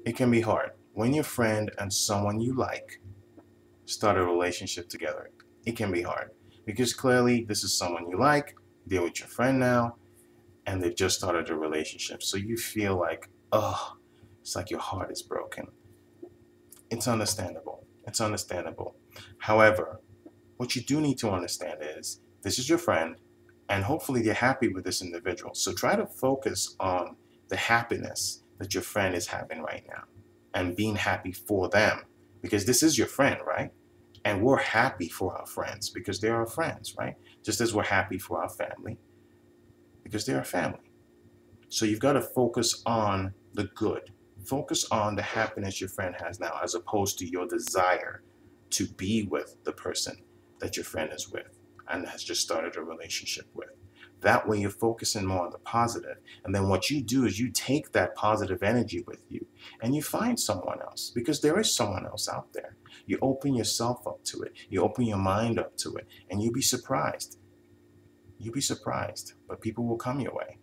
It can be hard when your friend and someone you like start a relationship together. It can be hard because clearly this is someone you like, they're with your friend now, and they've just started a relationship. So you feel like, oh, it's like your heart is broken. It's understandable. It's understandable. However, what you do need to understand is this is your friend, and hopefully they're happy with this individual. So try to focus on the happiness that your friend is having right now and being happy for them because this is your friend, right? And we're happy for our friends because they're our friends, right? Just as we're happy for our family because they're our family. So you've got to focus on the good. Focus on the happiness your friend has now as opposed to your desire to be with the person that your friend is with and has just started a relationship with. That way you're focusing more on the positive. And then what you do is you take that positive energy with you and you find someone else because there is someone else out there. You open yourself up to it. You open your mind up to it and you'll be surprised. You'll be surprised, but people will come your way.